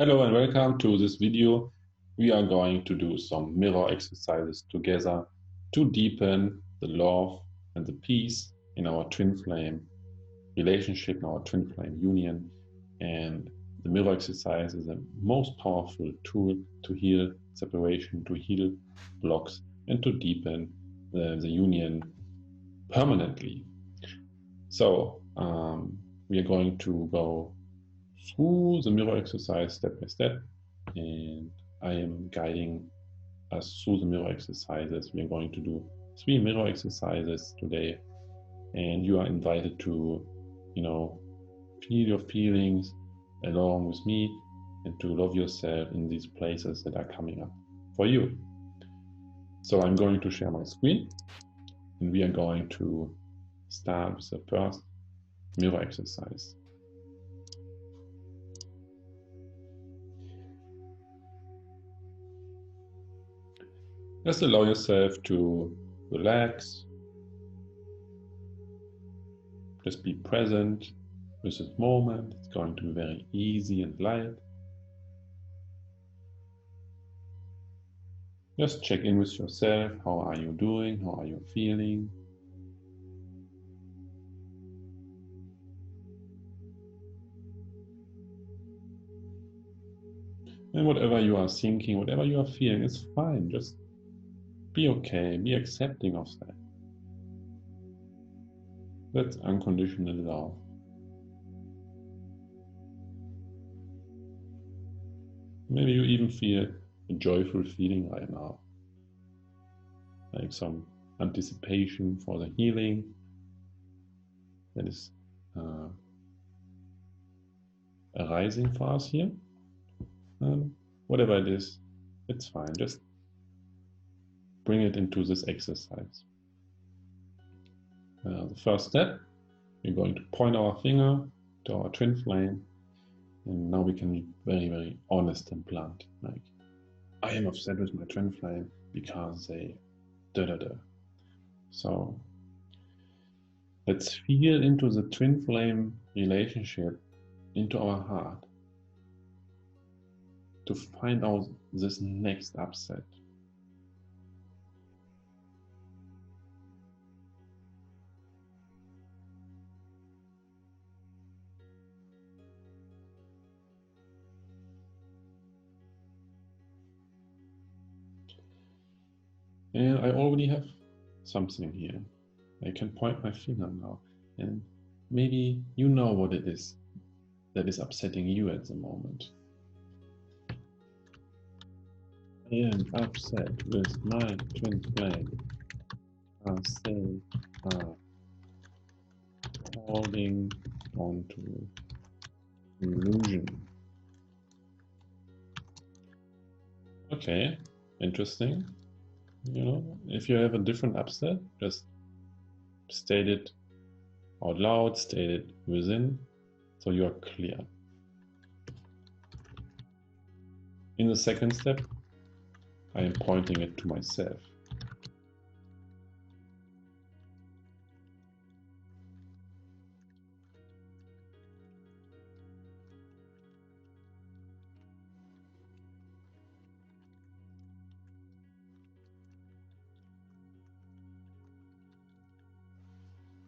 Hello and welcome to this video. We are going to do some mirror exercises together to deepen the love and the peace in our twin flame relationship, in our twin flame union. And the mirror exercise is the most powerful tool to heal separation, to heal blocks, and to deepen the union permanently. So we are going to go through the mirror exercise step by step, and I am guiding us through the mirror exercises. We are going to do 3 mirror exercises today, and you are invited to, feel your feelings along with me and to love yourself in these places that are coming up for you. So I'm going to share my screen, and we are going to start with the first mirror exercise. Just allow yourself to relax. Just be present with this moment. It's going to be very easy and light. Just check in with yourself. How are you doing? How are you feeling? And whatever you are thinking, whatever you are feeling, it's fine. Just be okay. Be accepting of that. That's unconditional love. Maybe you even feel a joyful feeling right now, like some anticipation for the healing that is arising for us here. Whatever it is, it's fine. Just bring it into this exercise. The first step, we're going to point our finger to our twin flame, and now we can be very, very honest and blunt. Like, I am upset with my twin flame because they da-da-da. So let's feel into the twin flame relationship, into our heart, to find out this next upset. And I already have something here. I can point my finger now, and maybe you know what it is that is upsetting you at the moment. I am upset with my twin flame as they are holding on to illusion. Okay, interesting. If you have a different upset, just state it out loud, state it within, so you are clear. In the second step, I am pointing it to myself.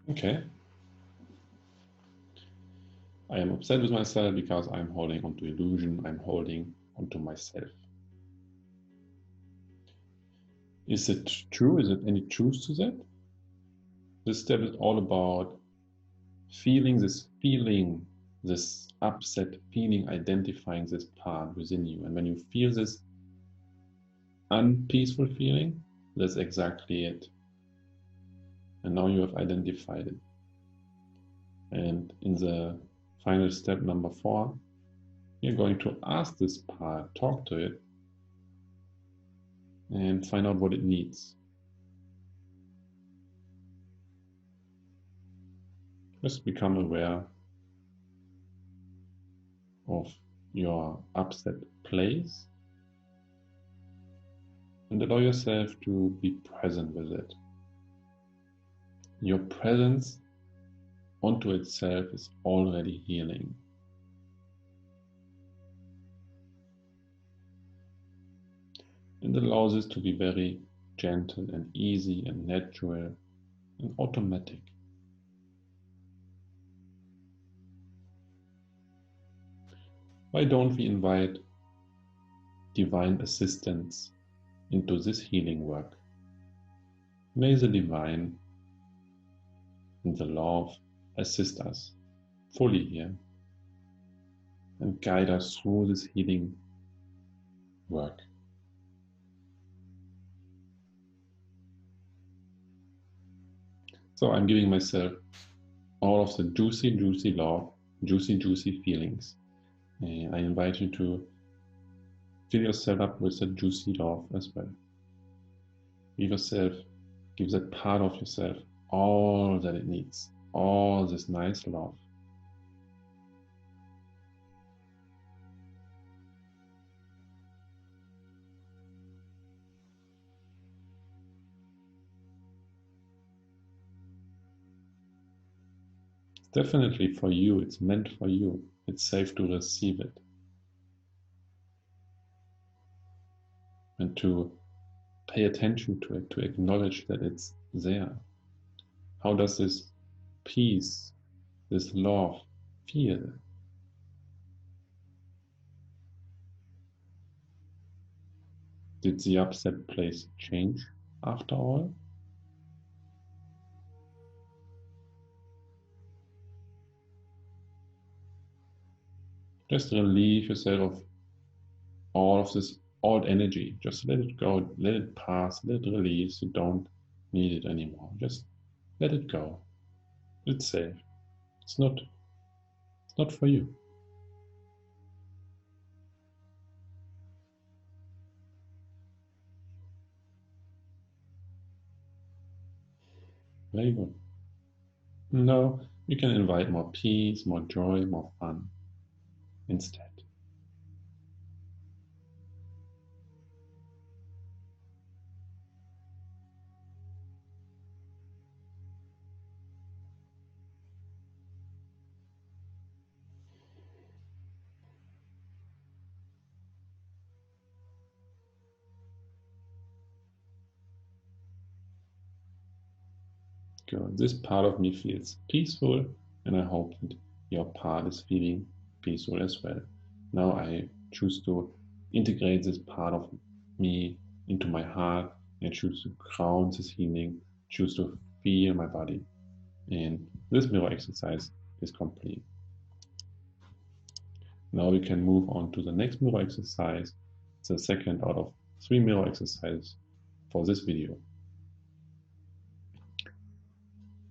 Okay. I am upset with myself because I'm holding onto illusion, I'm holding onto myself. Is it true? Is it any truth to that? This step is all about feeling, this upset feeling, identifying this part within you. And when you feel this unpeaceful feeling, that's exactly it. And now you have identified it. And in the final step, number 4, you're going to ask this part, talk to it, and find out what it needs. Just become aware of your upset place and allow yourself to be present with it. Your presence onto itself is already healing. and allow this to be very gentle and easy and natural and automatic. Why don't we invite divine assistance into this healing work? May the divine and the love assist us fully here and guide us through this healing work. So I'm giving myself all of the juicy, juicy love, juicy, juicy feelings. And I invite you to fill yourself up with that juicy love as well. Give yourself, give that part of yourself all that it needs, all this nice love. It's definitely for you, it's meant for you, it's safe to receive it. And to pay attention to it, to acknowledge that it's there. How does this peace, this love feel? Did the upset place change after all? Just relieve yourself of all of this old energy. Just let it go, let it pass, let it release. You don't need it anymore. Just let it go. It's safe. It's not for you. Very good. Now you can invite more peace, more joy, more fun instead. Good. This part of me feels peaceful, and I hope that your part is feeling peaceful as well. Now I choose to integrate this part of me into my heart and choose to ground this healing, choose to feel my body. And this mirror exercise is complete. Now we can move on to the next mirror exercise, the second out of 3 mirror exercises for this video.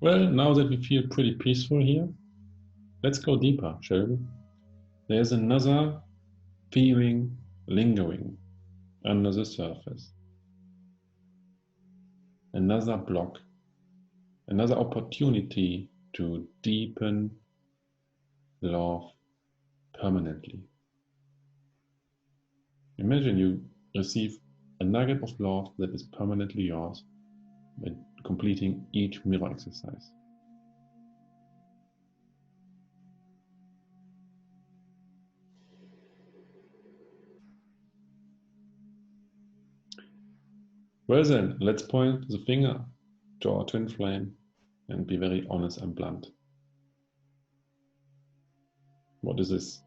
Well, now that we feel pretty peaceful here, let's go deeper, shall we? There's another feeling lingering under the surface. Another block, another opportunity to deepen love permanently. Imagine you receive a nugget of love that is permanently yours by completing each mirror exercise. Well then, let's point the finger to our twin flame and be very honest and blunt. What is this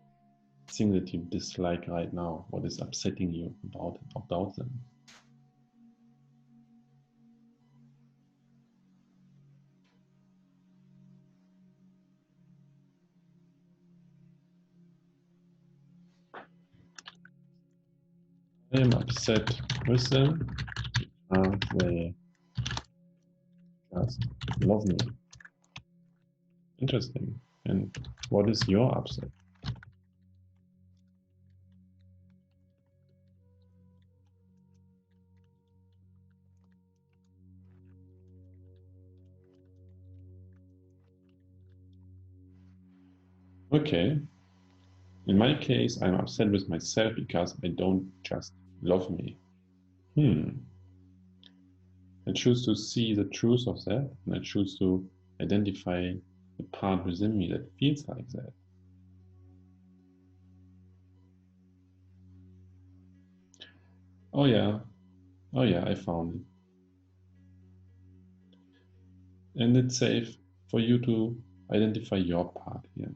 thing that you dislike right now? What is upsetting you about them? I am upset with them because they just love me. Interesting. And what is your upset? Okay. In my case, I'm upset with myself because I don't just love me. I choose to see the truth of that, and I choose to identify the part within me that feels like that. Oh yeah, Oh yeah, I found it. And it's safe for you to identify your part here.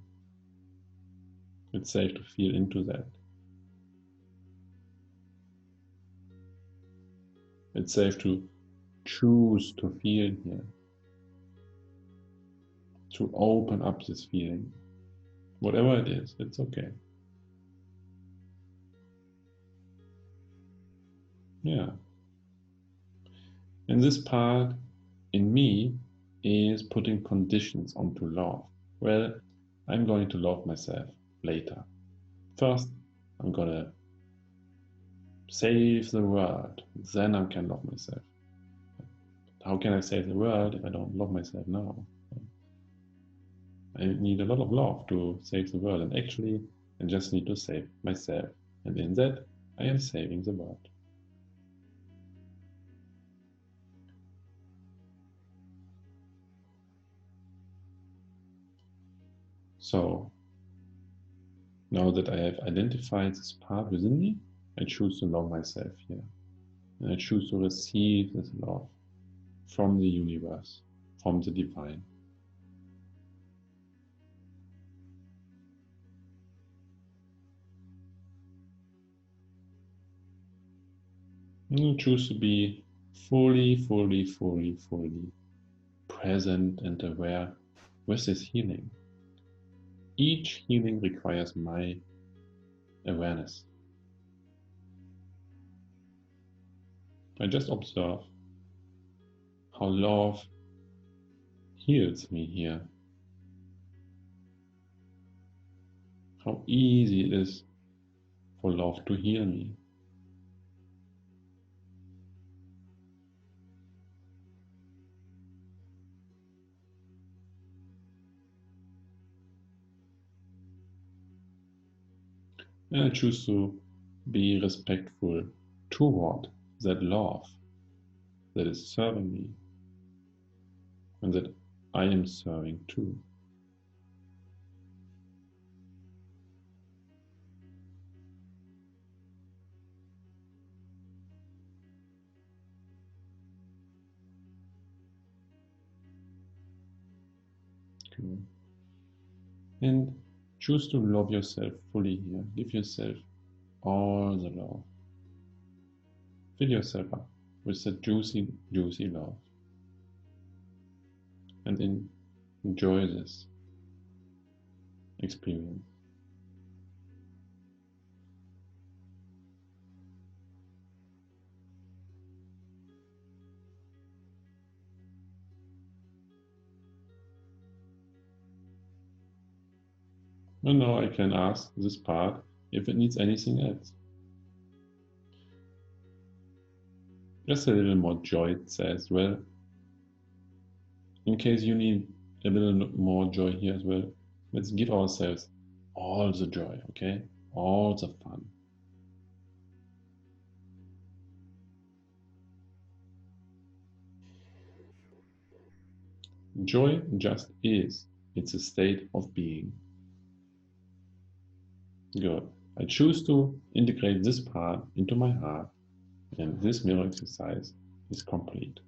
It's safe to feel into that. It's safe to choose to feel here, to open up this feeling. Whatever it is, it's okay. Yeah. And this part in me is putting conditions onto love. Well, I'm going to love myself later. First, I'm gonna save the world. Then I can love myself. How can I save the world if I don't love myself now? I need a lot of love to save the world. And actually, I just need to save myself. And in that, I am saving the world. So now that I have identified this part within me, I choose to love myself here. And I choose to receive this love from the universe, from the divine. And I choose to be fully present and aware with this healing. Each healing requires my awareness. I just observe how love heals me here. How easy it is for love to heal me. And I choose to be respectful toward that love that is serving me and that I am serving too. Cool. And choose to love yourself fully here. Give yourself all the love. Fill yourself up with that juicy love. And enjoy this experience. And now I can ask this part if it needs anything else. Just a little more joy, it says. Well, in case you need a little more joy here as well, let's give ourselves all the joy, okay? All the fun. Joy just is. It's a state of being. Good. I choose to integrate this part into my heart, and this mirror exercise is complete.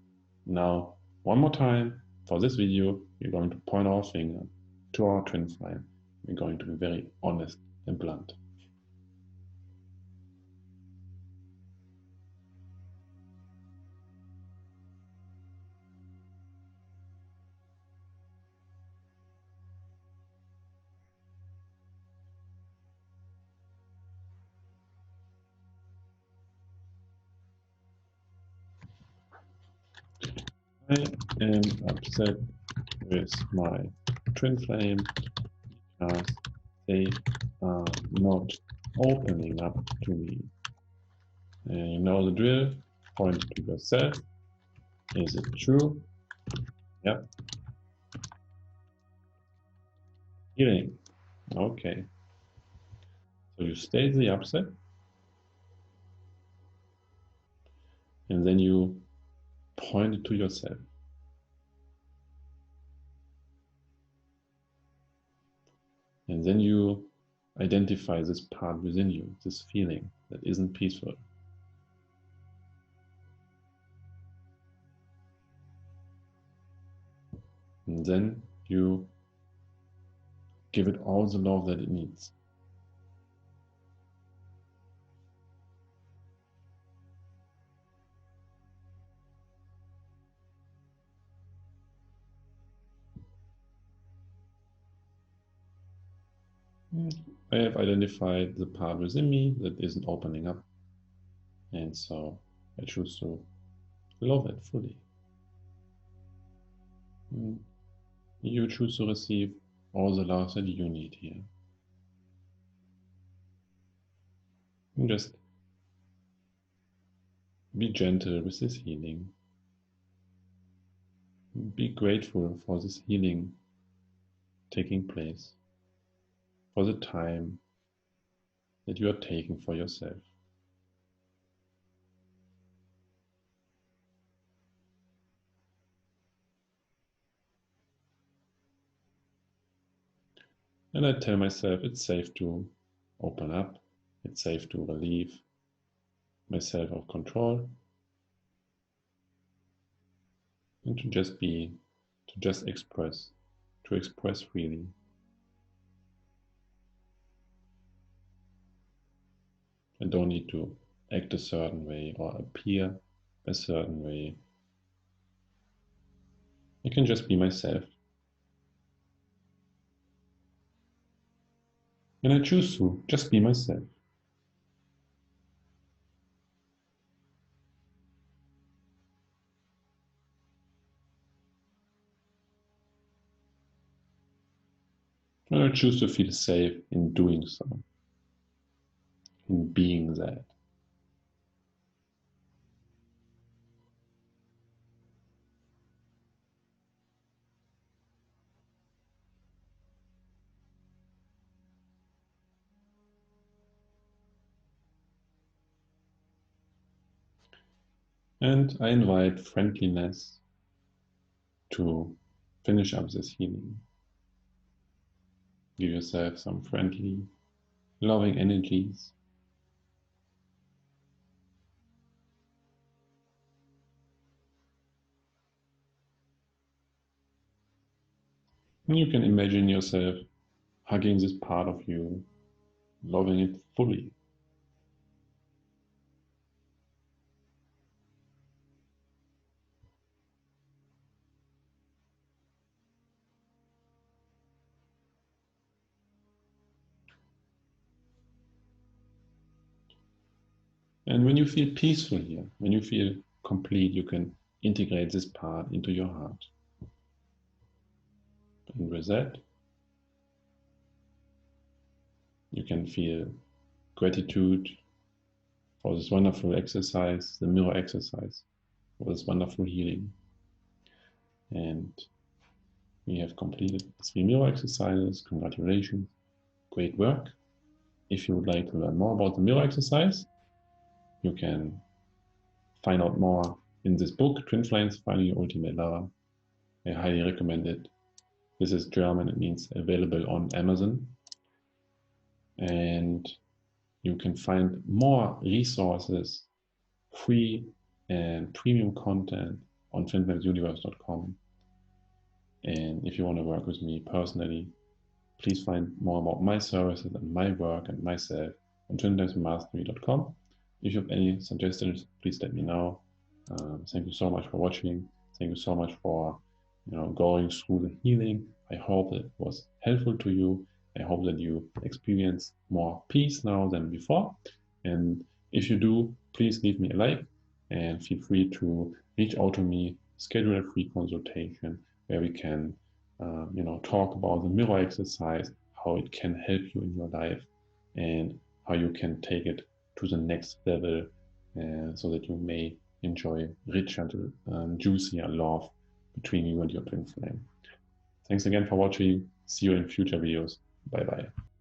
Now, one more time, for this video, we're going to point our finger to our twin flame. We're going to be very honest and blunt. I am upset with my twin flame because they are not opening up to me. And you know the drill, point to yourself. Is it true? Yep. Healing. Okay. So you state the upset and then you point it to yourself. And then you identify this part within you, this feeling that isn't peaceful. And then you give it all the love that it needs. I have identified the part within me that isn't opening up. And so I choose to love it fully. You choose to receive all the love that you need here. And just be gentle with this healing. Be grateful for this healing taking place, for the time that you are taking for yourself. And I tell myself it's safe to open up, it's safe to relieve myself of control, and to just be, to just express, to express freely. I don't need to act a certain way or appear a certain way. I can just be myself. And I choose to just be myself. And I choose to feel safe in doing so, in being that. And I invite friendliness to finish up this healing. Give yourself some friendly, loving energies. And you can imagine yourself hugging this part of you, loving it fully. And when you feel peaceful here, when you feel complete, you can integrate this part into your heart. And with that, you can feel gratitude for this wonderful exercise, the mirror exercise, for this wonderful healing. And we have completed 3 mirror exercises. Congratulations, great work. If you would like to learn more about the mirror exercise, you can find out more in this book, Twin Flames, Finding Your Ultimate Lover. I highly recommend it. This is German, it means available on Amazon. And you can find more resources, free and premium content on twinflamesuniverse.com. And if you want to work with me personally, please find more about my services and my work and myself on twinflamesmastery.com. If you have any suggestions, please let me know. Thank you so much for watching. Thank you so much for going through the healing. I hope it was helpful to you. I hope that you experience more peace now than before. And if you do, please leave me a like and feel free to reach out to me, schedule a free consultation where we can talk about the mirror exercise, how it can help you in your life, and how you can take it to the next level so that you may enjoy richer, juicier love between you and your twin flame. Thanks again for watching. See you in future videos. Bye bye.